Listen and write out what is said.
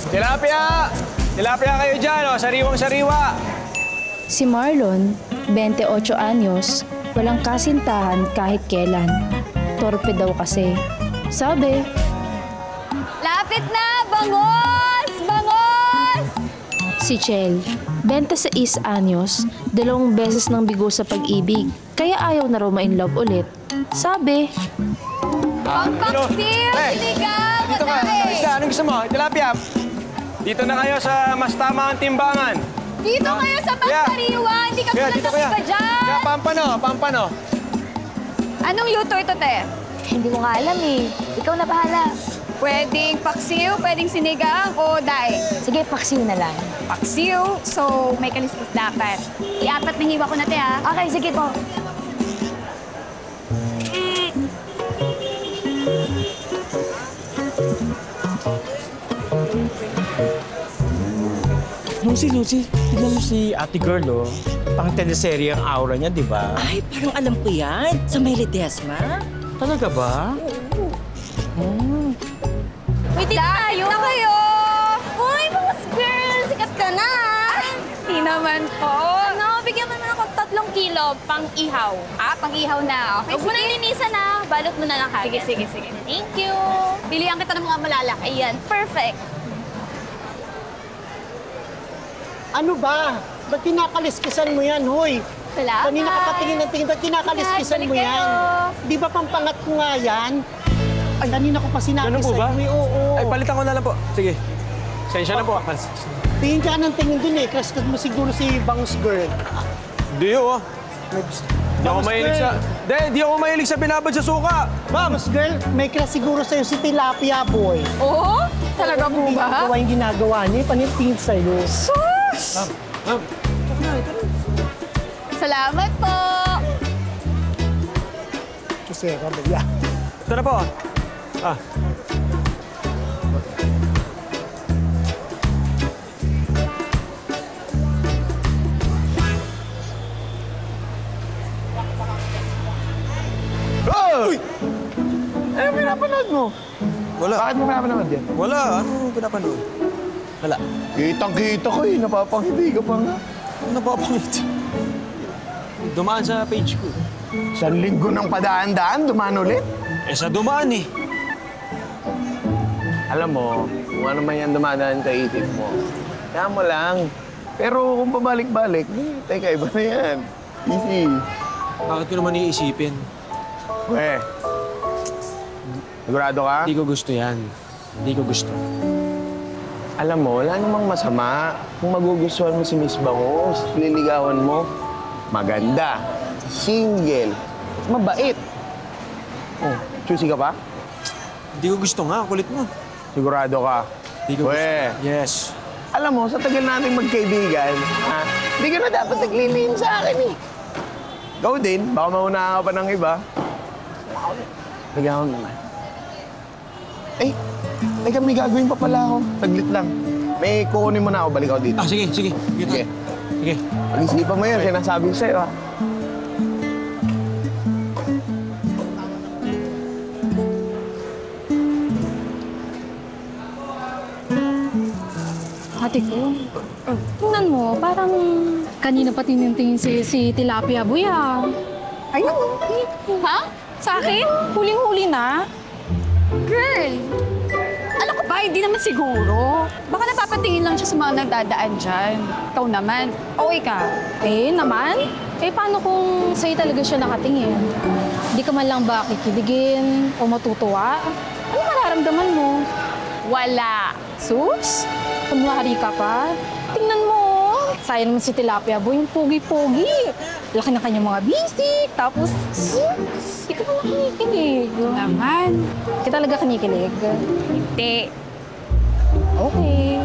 Tilapia! Tilapia kayo dyan, oh. Sariwang-sariwa. Si Marlon, 28 anyos, walang kasintahan kahit kailan. Torpe daw kasi. Sabi, Lapit na! Bangos! Bangos! si Chel, 26 anyos, 2 beses nang bigo sa pag-ibig, kaya ayaw na raw ma-inlove ulit. Sabi, Pampaksil! Sinigang! Dito ka. Isda, anong gusto mo? Tilapia. Dito na kayo sa mas tamang timbangan. Dito kayo sa Pampariwa! Hindi ka Kaya, tulad dito ng kaya. iba dyan! Kaya, pampano. Anong luto ito, te? Hindi ko nga alam eh. Ikaw na bahala. Pwedeng paksiw, pwedeng sinigang, o dae. Sige, paksiw na lang. Paksiw, so may kaliskis dapat. I-apat na hiwa ko na, te, ha? Okay, sige po. Lucy, tignan mo si ate girl, oh. Pang teleserye ang aura niya, di ba? Ay, parang alam ko yan. Sa May Ledesma. Talaga ba? Uy, di tayo! Na kayo! Uy, mga girl! Sikat ka na! Di naman po. Ano, bigyan mo naman ako 3 kilo pang ihaw. Ah, pang ihaw na. Okay, huwag mo na linisan na. Balot mo na lang kagad. Sige. Thank you. Pilihan kita ng mga malalaki. Ayan, perfect. Ano ba? Ba't kinakaliskisan mo yan, hoy? Salamat. Kanina ka patingin ng tingin, ba't kinakaliskisan mo Balik yan? kayo. Di ba pampangat ko nga yan? Ay, kanina ko pa sinabi Ganun po ba? sa'yo, oo. Ay, palitan ko na lang po. Sige. Sensya na po. Tingin ka ng tingin dun eh. Crush mo siguro si Bangus Girl. Di oh. Di ako Bangus mahilig Girl. sa... Di ako mahilig sa binabad sa suka. Ma'am! Bangus Girl, may crush siguro sa'yo si Tilapia Boy. Oo? Talaga po Hindi ba? gawa yung ginagawa niya, panitingin sa'yo. Sus! Ma'am. Salamat po. Kasi, kabaya. Ito na po. Ah. Uy! Ano pinapanood mo? Wala. Bakit mo pinapanood yan? Wala. Ano pinapanood? Wala. Kitang-kita ko eh. Napapangiti ka pa nga. Ano napapangit? Dumaan sa page ko. 1 linggo ng padaan-daan, dumaan ulit. Eh, sa dumaan eh. Alam mo, kung ano man yan dumadaan sa isip mo, kaya mo lang. Pero kung pabalik-balik, teka, iba na yan. Easy. Bakit ko naman iisipin? Weh, sigurado ka? Hindi ko gusto yan. Hindi ko gusto. Alam mo, wala namang masama. Kung magugustuhan mo si Miss Bangus, liligawan mo, maganda, single, mabait. Oh, choosy ka pa? Hindi ko gusto nga. Kulit mo. Sigurado ka? Hindi ko gusto. Weh, Yes. alam mo, sa tagal nating magkaibigan, hindi ka na dapat naglilihim sa akin eh. Ikaw din, baka mauna ka pa ng iba. Lagyan ko naman. Eh, teka, may gagawin pa pala ako. Saglit lang. May kukunin mo na ako, balik ako dito. Ah, sige. Sige. Sige. Sige. Pag-isipan mo yan, sinasabi ko sa'yo, ha? ate ko, tingnan mo, parang kanina pa tingin si Tilapia Boy ah. Ayun. Ha? Sa akin? Huling-huli na. Girl! Alam ko ba, hindi naman siguro. Baka napapatingin lang siya sa mga nagdadaan dyan. Ikaw naman. Okay ka. Eh, naman? Eh, paano kung sa'yo talaga siya nakatingin? Di ka man lang ba kikiligin o matutuwa? Ano mararamdaman mo? Wala. Sus? Kunwari ka pa? Tingnan mo. Sayang naman si Tilapia Boy, yung pogi-pogi. Laki na kanyang mga bisik. Tapos, di ka naman kinikilig. Naman. Di ka talaga kinikilig. Hindi. Okay.